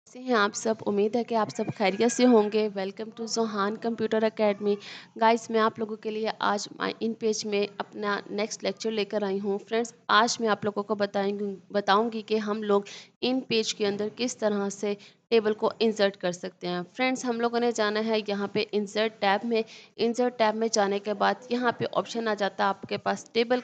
कैसे हैं आप सब? उम्मीद है कि आप सब खैरियत से होंगे। Welcome to Zohan computer academy. Guys, मैं आप लोगों के लिए आज माय इन पेज में अपना नेक्स्ट लेक्चर लेकर आई हूँ। फ्रेंड्स, आज मैं आप लोगों को बताऊंगी कि हम लोग इन पेज के अंदर किस तरह से टेबल को इंसर्ट कर सकते हैं। फ्रेंड्स, हम लोगों ने जाना है यहाँ पे इंसर्ट टैब में जाने के बाद यहाँ पे ऑप्शन आ जाता है आपके पास टेबल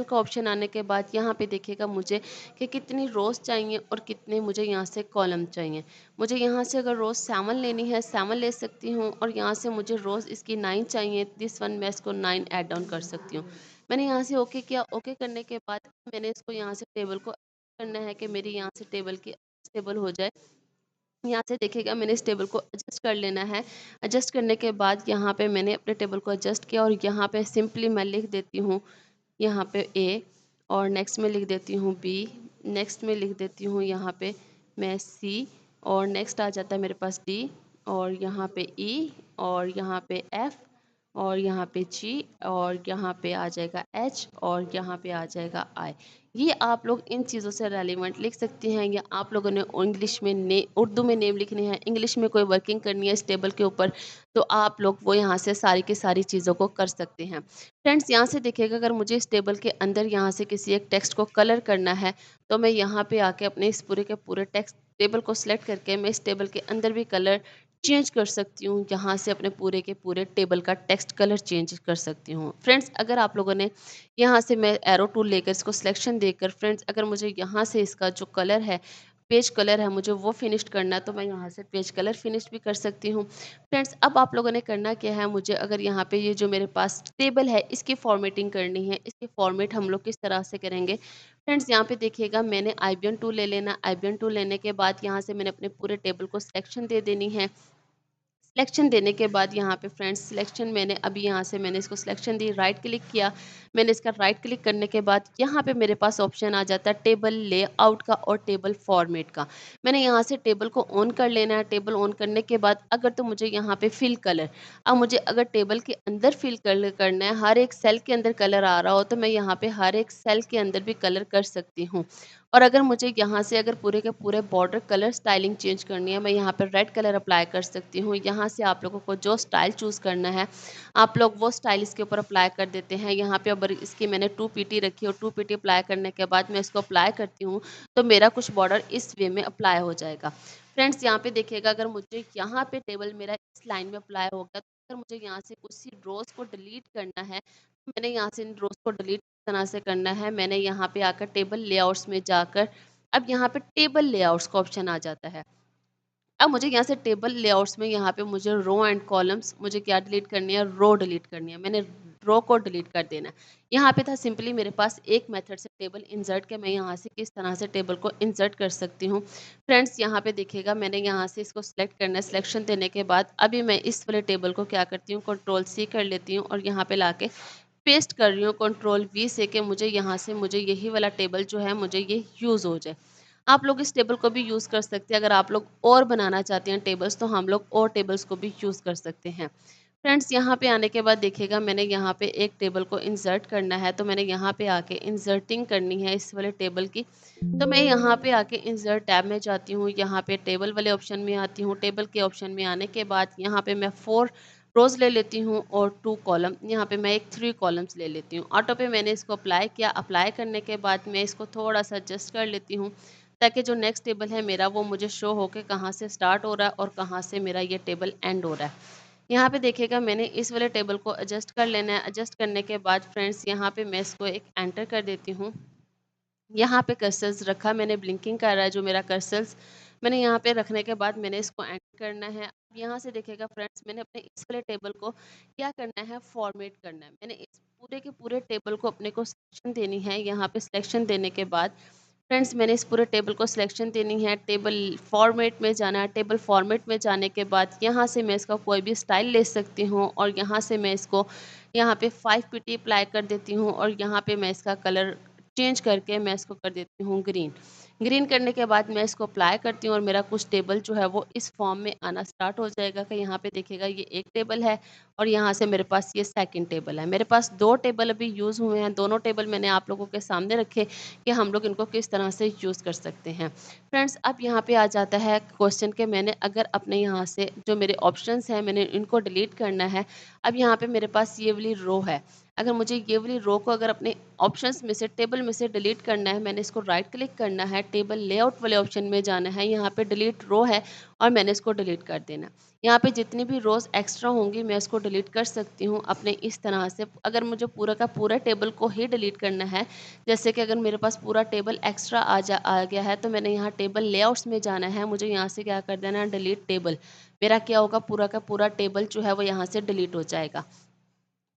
का ऑप्शन आने के बाद यहाँ पे देखिएगा मुझे कि कितनी रोज़ चाहिए और कितने मुझे यहाँ से कॉलम चाहिए। मुझे यहाँ से अगर रोज़ 7 लेनी है 7 ले सकती हूँ, और यहाँ से मुझे रोज़ इसकी 9 चाहिए, दिस वन मैं इसको 9 ऐड डाउन कर सकती हूँ। मैंने यहाँ से ओके किया। ओके करने के बाद मैंने इसको यहाँ से टेबल को करना है कि मेरी यहाँ से टेबल की टेबल हो जाए। यहाँ से देखिएगा मैंने इस टेबल को एडजस्ट कर लेना है। एडजस्ट करने के बाद यहाँ पे मैंने अपने टेबल को एडजस्ट किया, और यहाँ पे सिंपली मैं लिख देती हूँ यहाँ पे ए, और नेक्स्ट में लिख देती हूँ बी, नेक्स्ट में लिख देती हूँ यहाँ पे मैं सी, और नेक्स्ट आ जाता है मेरे पास डी, और यहाँ पे ई, और यहाँ पे एफ, और यहाँ पे जी, और यहाँ पे आ जाएगा एच, और यहाँ पे आ जाएगा आई। ये आप लोग इन चीज़ों से रेलिवेंट लिख सकती हैं, या आप लोगों ने इंग्लिश में उर्दू में नेम लिखने हैं, इंग्लिश में कोई वर्किंग करनी है इस टेबल के ऊपर, तो आप लोग वो यहाँ से सारी की सारी चीज़ों को कर सकते हैं। फ्रेंड्स, यहाँ से देखिएगा अगर मुझे इस टेबल के अंदर यहाँ से किसी एक टेक्स्ट को कलर करना है, तो मैं यहाँ पे आके अपने इस पूरे के पूरे टेक्स्ट टेबल को सिलेक्ट करके मैं इस टेबल के अंदर भी कलर चेंज कर सकती हूँ। यहाँ से अपने पूरे के पूरे टेबल का टेक्स्ट कलर चेंज कर सकती हूँ। फ्रेंड्स, अगर आप लोगों ने यहाँ से मैं एरो टूल लेकर इसको सिलेक्शन देकर, फ्रेंड्स अगर मुझे यहाँ से इसका जो कलर है, पेज कलर है, मुझे वो फिनिश करना है, तो मैं यहाँ से पेज कलर फिनिश भी कर सकती हूँ। फ्रेंड्स, अब आप लोगों ने करना क्या है, मुझे अगर यहाँ पे ये जो मेरे पास टेबल है इसकी फॉर्मेटिंग करनी है। इसकी फॉर्मेट हम लोग किस तरह से करेंगे? फ्रेंड्स, यहाँ पे देखिएगा मैंने आईबीएम टूल ले लेना। आईबीएम टूल लेने के बाद यहाँ से मैंने अपने पूरे टेबल को सिलेक्शन दे देनी है। सिलेक्शन देने के बाद यहाँ पे फ्रेंड्स सिलेक्शन मैंने अभी यहाँ से मैंने इसको सिलेक्शन दी, राइट क्लिक किया। मैंने इसका राइट क्लिक करने के बाद यहाँ पे मेरे पास ऑप्शन आ जाता है टेबल लेआउट का और टेबल फॉर्मेट का। मैंने यहाँ से टेबल को ऑन कर लेना है। टेबल ऑन करने के बाद अगर तो मुझे यहाँ पे फिल कलर, अब मुझे अगर टेबल के अंदर फिल कलर करना है, हर एक सेल के अंदर कलर आ रहा हो, तो मैं यहाँ पे हर एक सेल के अंदर भी कलर कर सकती हूँ। और अगर मुझे यहाँ से अगर पूरे के पूरे बॉर्डर कलर स्टाइलिंग चेंज करनी है, मैं यहाँ पर रेड कलर अप्लाई कर सकती हूँ। यहाँ से आप लोगों को जो स्टाइल चूज़ करना है, आप लोग वो स्टाइल इसके ऊपर अप्लाई कर देते हैं। यहाँ पे अब इसकी मैंने 2 पीटी रखी और 2 पीटी अप्लाई करने के बाद मैं इसको अप्लाई करती हूँ, तो मेरा कुछ बॉर्डर इस वे में अप्लाई हो जाएगा। फ्रेंड्स, यहाँ पे देखिएगा अगर मुझे यहाँ पे टेबल मेरा इस लाइन में अप्लाई हो गया, तो अगर मुझे यहाँ से उसी रोज़ को डिलीट करना है, तो मैंने यहाँ से इन रोज़ को डिलीट तरह से करना है। मैंने यहाँ पे आकर टेबल लेआउट्स में जाकर अब यहाँ पे टेबल लेआउट्स का ऑप्शन आ जाता है। अब मुझे यहाँ से टेबल लेआउट्स में यहाँ पे मुझे रो एंड कॉलम्स मुझे क्या डिलीट करनी है, रो डिलीट करनी है। मैंने रो को डिलीट कर देना है। यहाँ पे था सिंपली मेरे पास एक मेथड से टेबल इंसर्ट के मैं यहाँ से किस तरह से टेबल को इंसर्ट कर सकती हूँ। फ्रेंड्स, यहाँ पे देखिएगा मैंने यहाँ से इसको सिलेक्ट करना है। सिलेक्शन देने के बाद अभी मैं इस वाले टेबल को क्या करती हूँ, कंट्रोल सी कर लेती हूँ और यहाँ पे लाके पेस्ट कर रही हूँ कंट्रोल वी से, कि मुझे यहाँ से मुझे यही वाला टेबल जो है मुझे ये यूज़ हो जाए। आप लोग इस टेबल को भी यूज़ कर सकते हैं। अगर आप लोग और बनाना चाहते हैं टेबल्स, तो हम लोग और टेबल्स को भी यूज़ कर सकते हैं। फ्रेंड्स, यहाँ पे आने के बाद देखिएगा मैंने यहाँ पे एक टेबल को इंसर्ट करना है, तो मैंने यहाँ पे आके इंसर्टिंग करनी है इस वाले टेबल की। तो मैं यहाँ पे आके इंसर्ट टैब में जाती हूँ, यहाँ पे टेबल वाले ऑप्शन में आती हूँ। टेबल के ऑप्शन में आने के बाद यहाँ पे मैं 4 रोज़ ले लेती हूँ और 2 कॉलम, यहाँ पे मैं एक 3 कॉलम्स ले लेती हूँ। ऑटो पे मैंने इसको अप्लाई किया। अप्लाई करने के बाद मैं इसको थोड़ा-सा एडजस्ट कर लेती हूँ, ताकि जो नेक्स्ट टेबल है मेरा वो मुझे शो हो के कहाँ से स्टार्ट हो रहा है और कहाँ से मेरा ये टेबल एंड हो रहा है। यहाँ पे देखिएगा मैंने इस वाले टेबल को एडजस्ट कर लेना है। एडजस्ट करने के बाद फ्रेंड्स यहाँ पे मैं इसको एक एंटर कर देती हूँ। यहाँ पे कर्सर्स रखा मैंने, ब्लिंकिंग कर रहा है जो मेरा कर्सर्स। मैंने यहाँ पे रखने के बाद मैंने इसको एंड करना है। अब यहाँ से देखिएगा फ्रेंड्स मैंने अपने इस वाले टेबल को क्या करना है, फॉर्मेट करना है। मैंने इस पूरे के पूरे टेबल को अपने को सिलेक्शन देनी है। यहाँ पे सिलेक्शन देने के बाद फ्रेंड्स मैंने इस पूरे टेबल को सिलेक्शन देनी है। टेबल फॉर्मेट में जाना है। टेबल फॉर्मेट में जाने के बाद यहाँ से मैं इसका कोई भी स्टाइल ले सकती हूँ, और यहाँ से मैं इसको यहाँ पे 5 पीटी अप्लाई कर देती हूँ, और यहाँ पे मैं इसका कलर चेंज करके मैं इसको कर देती हूँ ग्रीन। ग्रीन करने के बाद मैं इसको अप्लाई करती हूँ और मेरा कुछ टेबल जो है वो इस फॉर्म में आना स्टार्ट हो जाएगा कि यहाँ पे देखिएगा ये एक टेबल है और यहाँ से मेरे पास ये सेकंड टेबल है। मेरे पास 2 टेबल अभी यूज़ हुए हैं, दोनों टेबल मैंने आप लोगों के सामने रखे कि हम लोग इनको किस तरह से यूज़ कर सकते हैं। फ्रेंड्स, अब यहाँ पे आ जाता है क्वेश्चन कि मैंने अगर अपने यहाँ से जो मेरे ऑप्शंस हैं मैंने इनको डिलीट करना है। अब यहाँ पे मेरे पास ये वाली रो है, अगर मुझे ये वाली रो को अगर अपने ऑप्शंस में से टेबल में से डिलीट करना है, मैंने इसको राइट क्लिक करना है, टेबल लेआउट वाले ऑप्शन में जाना है, यहाँ पे डिलीट रो है और मैंने इसको डिलीट कर देना। यहाँ पे जितनी भी रोज़ एक्स्ट्रा होंगी मैं इसको डिलीट कर सकती हूँ अपने इस तरह से। अगर मुझे पूरा का पूरा टेबल को ही डिलीट करना है, जैसे कि अगर मेरे पास पूरा टेबल एक्स्ट्रा आ गया है तो मैंने यहाँ टेबल लेआउट्स में जाना है, मुझे यहाँ से क्या कर देना है, डिलीट टेबल। मेरा क्या होगा, पूरा का पूरा टेबल जो है वो यहाँ से डिलीट हो जाएगा।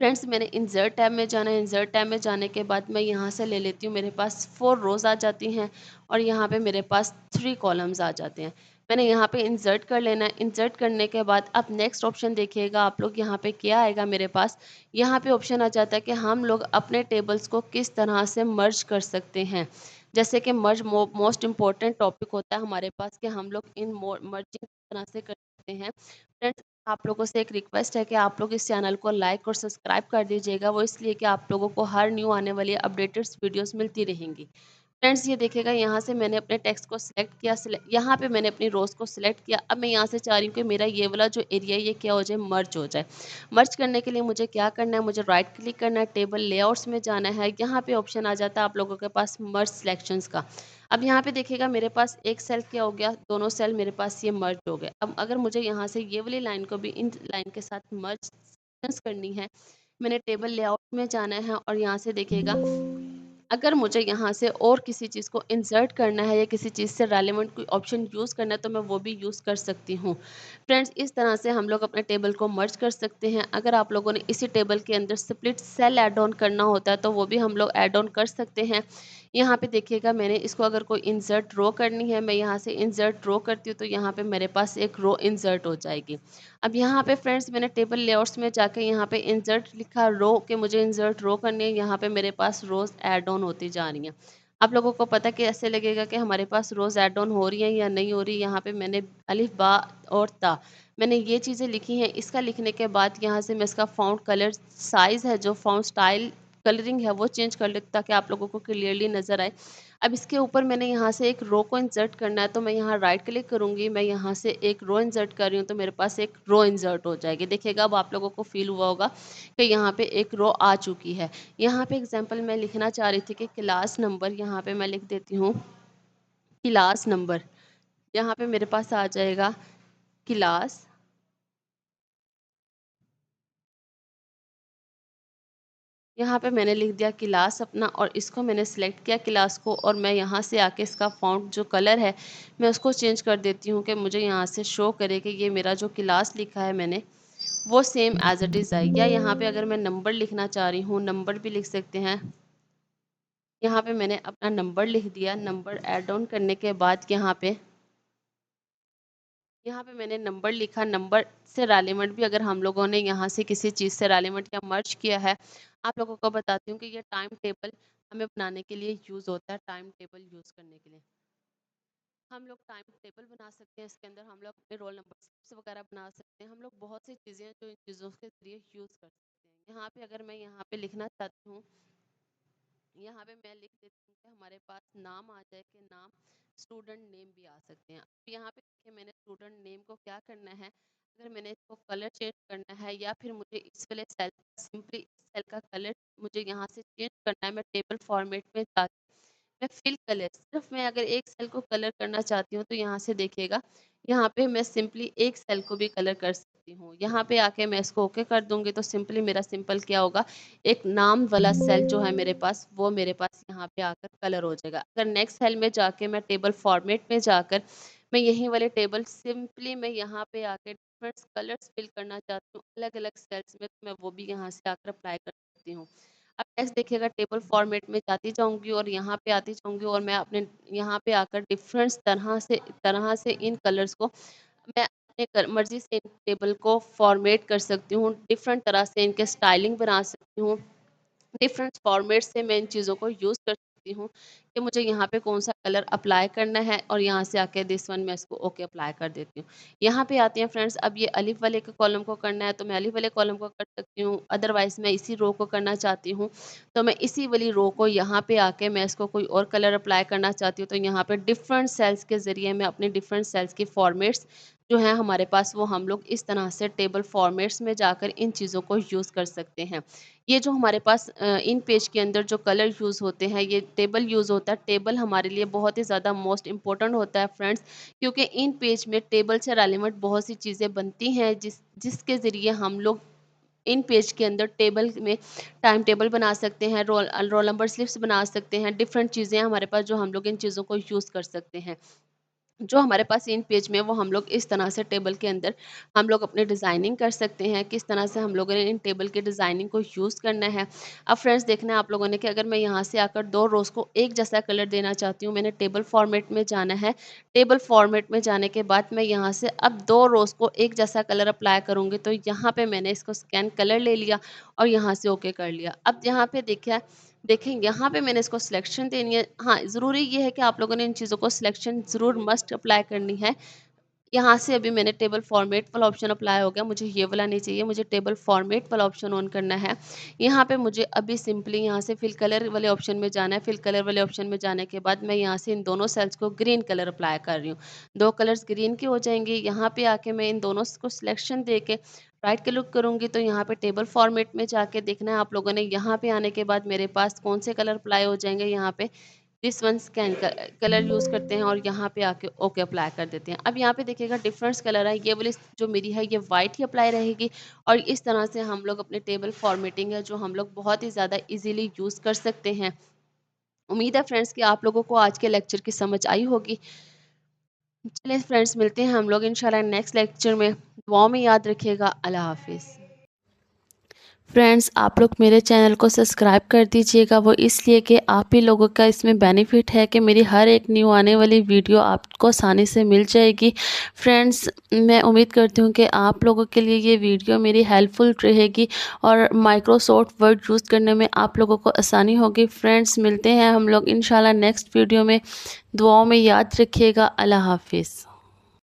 फ्रेंड्स, मैंने इंसर्ट टैब में जाना है, इंसर्ट टैब में जाने के बाद मैं यहाँ से ले लेती हूँ, मेरे पास 4 रोज़ आ जाती हैं और यहाँ पे मेरे पास 3 कॉलम्स आ जाते हैं। मैंने यहाँ पे इंसर्ट कर लेना है, इंसर्ट करने के बाद अब नेक्स्ट ऑप्शन देखिएगा आप लोग, यहाँ पे क्या आएगा मेरे पास, यहाँ पे ऑप्शन आ जाता है कि हम लोग अपने टेबल्स को किस तरह से मर्ज कर सकते हैं। जैसे कि मर्ज मोस्ट इम्पॉर्टेंट टॉपिक होता है हमारे पास कि हम लोग इन मर्जिंग किस तरह से कर सकते हैं। फ्रेंड्स, आप लोगों से एक रिक्वेस्ट है कि आप लोग इस चैनल को लाइक और सब्सक्राइब कर दीजिएगा, वो इसलिए कि आप लोगों को हर न्यू आने वाली अपडेटेड वीडियोस मिलती रहेंगी। फ्रेंड्स, ये देखिएगा यहाँ से मैंने अपने टेक्स्ट को सिलेक्ट किया, यहाँ पे मैंने अपनी रोज़ को सिलेक्ट किया। अब मैं यहाँ से चाह रही हूँ कि मेरा ये वाला जो एरिया है ये क्या हो जाए, मर्ज हो जाए। मर्ज करने के लिए मुझे क्या करना है, मुझे राइट क्लिक करना है, टेबल लेआउट्स में जाना है, यहाँ पे ऑप्शन आ जाता है आप लोगों के पास मर्ज सिलेक्शंस का। अब यहाँ पे देखिएगा मेरे पास एक सेल क्या हो गया, दोनों सेल मेरे पास ये मर्ज हो गए। अब अगर मुझे यहाँ से ये वाली लाइन को भी इन लाइन के साथ मर्ज करनी है, मैंने टेबल लेआउट में जाना है और यहाँ से देखिएगा अगर मुझे यहाँ से और किसी चीज़ को इंसर्ट करना है या किसी चीज़ से रेलेवेंट कोई ऑप्शन यूज़ करना है तो मैं वो भी यूज़ कर सकती हूँ। फ्रेंड्स, इस तरह से हम लोग अपने टेबल को मर्ज कर सकते हैं। अगर आप लोगों ने इसी टेबल के अंदर स्प्लिट सेल ऐड ऑन करना होता है तो वो भी हम लोग ऐड ऑन कर सकते हैं। यहाँ पे देखिएगा मैंने इसको अगर कोई इंसर्ट रो करनी है, मैं यहाँ से इंसर्ट रो करती हूँ तो यहाँ पे मेरे पास एक रो इंसर्ट हो जाएगी। अब यहाँ पे फ्रेंड्स मैंने टेबल लेआउट्स में जाके यहाँ पे इंसर्ट लिखा रो के मुझे इंसर्ट रो करनी है, यहाँ पे मेरे पास रोज ऐड ऑन होती जा रही हैं। आप लोगों को पता कैसे लगेगा कि हमारे पास रोज ऐड ऑन हो रही हैं या नहीं हो रही। यहाँ पे मैंने अलिफ बा और ता मैंने ये चीज़ें लिखी हैं। इसका लिखने के बाद यहाँ से मैं इसका फ़ॉन्ट कलर साइज़ है जो फ़ॉन्ट स्टाइल कलरिंग है वो चेंज कर लेती ताकि आप लोगों को क्लियरली नज़र आए। अब इसके ऊपर मैंने यहाँ से एक रो को इंसर्ट करना है तो मैं यहाँ राइट क्लिक करूँगी, मैं यहाँ से एक रो इंसर्ट कर रही हूँ तो मेरे पास एक रो इंसर्ट हो जाएगी। देखिएगा अब आप लोगों को फील हुआ होगा कि यहाँ पे एक रो आ चुकी है। यहाँ पे एग्जांपल मैं लिखना चाह रही थी कि क्लास नंबर, यहाँ पे मैं लिख देती हूँ क्लास नंबर। यहाँ पे मेरे पास आ जाएगा क्लास। यहाँ पे मैंने लिख दिया क्लास अपना और इसको मैंने सेलेक्ट किया क्लास को और मैं यहाँ से आके इसका फ़ॉन्ट जो कलर है मैं उसको चेंज कर देती हूँ कि मुझे यहाँ से शो करे कि ये मेरा जो क्लास लिखा है मैंने वो सेम एज इट इज़ आए। या यहाँ पे अगर मैं नंबर लिखना चाह रही हूँ नंबर भी लिख सकते हैं। यहाँ पे मैंने अपना नंबर लिख दिया, नंबर ऐड ऑन करने के बाद यहाँ पे मैंने नंबर लिखा। नंबर से रेलिवेंट भी अगर हम लोगों ने यहाँ से किसी चीज़ से रेलिवेंट या मर्ज किया है, आप लोगों को बताती हूँ कि ये टाइम टेबल हमें बनाने के लिए यूज़ होता है। टाइम टेबल यूज़ करने के लिए हम लोग टाइम टेबल बना सकते हैं, इसके अंदर हम लोग अपने रोल नंबर वगैरह बना सकते हैं। हम लोग बहुत सी चीज़ें जो इन चीज़ों के ज़रिए यूज़ कर सकते हैं। यहाँ पे अगर मैं यहाँ पे लिखना चाहती हूँ, यहाँ पे मैं लिख देती हूँ कि हमारे पास नाम आ जाए कि नाम, स्टूडेंट नेम भी आ सकते हैं। अब यहाँ पे देखिए मैंने स्टूडेंट नेम को क्या करना है, अगर मैंने इसको कलर चेंज करना है या फिर मुझे इस वाले सेल सिंपली इस सेल का कलर मुझे यहाँ से चेंज करना है, मैं टेबल फॉर्मेट में जाके मैं फिल कलर, सिर्फ मैं अगर एक सेल को कलर करना चाहती हूँ तो यहाँ से देखिएगा यहाँ पे मैं सिंपली एक सेल को भी कलर कर सकती हूँ। यहाँ पे आके मैं इसको ओके कर दूंगी तो सिंपली मेरा सिंपल क्या होगा, एक नाम वाला सेल जो है मेरे पास वो मेरे पास यहाँ पे आकर कलर हो जाएगा। अगर नेक्स्ट सेल में जाके मैं टेबल फॉर्मेट में जाकर मैं यही वाले टेबल सिंपली मैं यहाँ पे आके डिफरेंट कलर्स फिल करना चाहती हूँ अलग अलग सेल्स में, तो मैं वो भी यहाँ से आकर अप्लाई कर सकती हूँ। अब नेक्स्ट देखिएगा टेबल फॉर्मेट में जाती जाऊंगी और यहाँ पे आती जाऊंगी और मैं अपने यहाँ पे आकर डिफरेंट तरह से इन कलर्स को मैं अपने मर्जी से इन टेबल को फॉर्मेट कर सकती हूँ, डिफरेंट तरह से इनके स्टाइलिंग बना सकती हूँ, डिफरेंट फॉर्मेट से मैं इन चीज़ों को यूज़ कर सकती हूँ कि मुझे यहाँ पे कौन सा कलर अप्लाई करना है, और यहाँ से आके दिस वन मैं इसको ओके अप्लाई कर देती हूँ। यहाँ पे आती हैं फ्रेंड्स, अब ये अलिफ वाले के कॉलम को करना है तो मैं अलिफ वाले कॉलम को कर सकती हूँ, अदरवाइज़ मैं इसी रो को करना चाहती हूँ तो मैं इसी वाली रो को यहाँ पे आके मैं इसको कोई और कलर अप्लाई करना चाहती हूँ, तो यहाँ पे डिफरेंट सेल्स के ज़रिए मैं अपने डिफरेंट सेल्स की फॉर्मेट्स जो हैं हमारे पास, वो हम लोग इस तरह से टेबल फॉर्मेट्स में जाकर इन चीज़ों को यूज़ कर सकते हैं। ये जो हमारे पास इन पेज के अंदर जो कलर यूज़ होते हैं, ये टेबल यूज़ होता है। टेबल हमारे लिए बहुत ही ज़्यादा मोस्ट इम्पोर्टेंट होता है फ्रेंड्स, क्योंकि इन पेज में टेबल से रेलेवेंट बहुत सी चीज़ें बनती हैं जिसके ज़रिए हम लोग इन पेज के अंदर टेबल में टाइम टेबल बना सकते हैं, रोल नंबर स्लिप्स बना सकते हैं, डिफरेंट चीज़ें हैं हमारे पास जो हम लोग इन चीज़ों को यूज़ कर सकते हैं। जो हमारे पास इन पेज में, वो हम लोग इस तरह से टेबल के अंदर हम लोग अपने डिज़ाइनिंग कर सकते हैं, किस तरह से हम लोगों ने इन टेबल के डिज़ाइनिंग को यूज़ करना है। अब फ्रेंड्स देखना है आप लोगों ने कि अगर मैं यहाँ से आकर 2 रोज़ को एक जैसा कलर देना चाहती हूँ, मैंने टेबल फॉर्मेट में जाना है। टेबल फॉर्मेट में जाने के बाद मैं यहाँ से अब 2 रोज़ को एक जैसा कलर अप्लाई करूँगी, तो यहाँ पे मैंने इसको स्कैन कलर ले लिया और यहाँ से ओके कर लिया। अब यहाँ पे देखें यहाँ पे मैंने इसको सिलेक्शन देनी है। हाँ, ज़रूरी ये है कि आप लोगों ने इन चीज़ों को सिलेक्शन ज़रूर मस्ट अप्लाई करनी है। यहाँ से अभी मैंने टेबल फॉर्मेट वाला ऑप्शन अप्लाई हो गया, मुझे ये वाला नहीं चाहिए, मुझे टेबल फॉर्मेट वाला ऑप्शन ऑन करना है। यहाँ पे मुझे अभी सिंपली यहाँ से फिल कलर वाले ऑप्शन में जाना है। फिल कलर वाले ऑप्शन में जाने के बाद मैं यहाँ से इन दोनों सेल्स को ग्रीन कलर अप्लाई कर रही हूँ। 2 कलर्स ग्रीन के हो जाएंगे। यहाँ पे आके मैं इन दोनों को सिलेक्शन दे के राइट क्लिक करूँगी, तो यहाँ पे टेबल फॉर्मेट में जाके देखना है आप लोगों ने, यहाँ पे आने के बाद मेरे पास कौन से कलर अप्लाई हो जाएंगे। यहाँ पे this one scan colour use करते हैं और यहाँ पे आके ओके अप्लाई कर देते हैं। अब यहाँ पे देखिएगा डिफरेंस कलर है, ये वाली जो मेरी है ये वाइट ही अप्लाई रहेगी, और इस तरह से हम लोग अपने टेबल फॉर्मेटिंग है जो हम लोग बहुत ही ज़्यादा इजीली यूज़ कर सकते हैं। उम्मीद है फ्रेंड्स कि आप लोगों को आज के लेक्चर की समझ आई होगी। चलिए फ्रेंड्स, मिलते हैं हम लोग इंशाल्लाह नेक्स्ट लेक्चर में। दुआओं में याद रखिएगा। अल्लाह हाफिज़। फ्रेंड्स, आप लोग मेरे चैनल को सब्सक्राइब कर दीजिएगा, वो इसलिए कि आप ही लोगों का इसमें बेनिफिट है कि मेरी हर एक न्यू आने वाली वीडियो आपको आसानी से मिल जाएगी। फ्रेंड्स, मैं उम्मीद करती हूँ कि आप लोगों के लिए ये वीडियो मेरी हेल्पफुल रहेगी और माइक्रोसॉफ्ट वर्ड यूज़ करने में आप लोगों को आसानी होगी। फ्रेंड्स, मिलते हैं हम लोग इंशाल्लाह नेक्स्ट वीडियो में। दुआओं में याद रखिएगा। अल्लाह हाफिज़।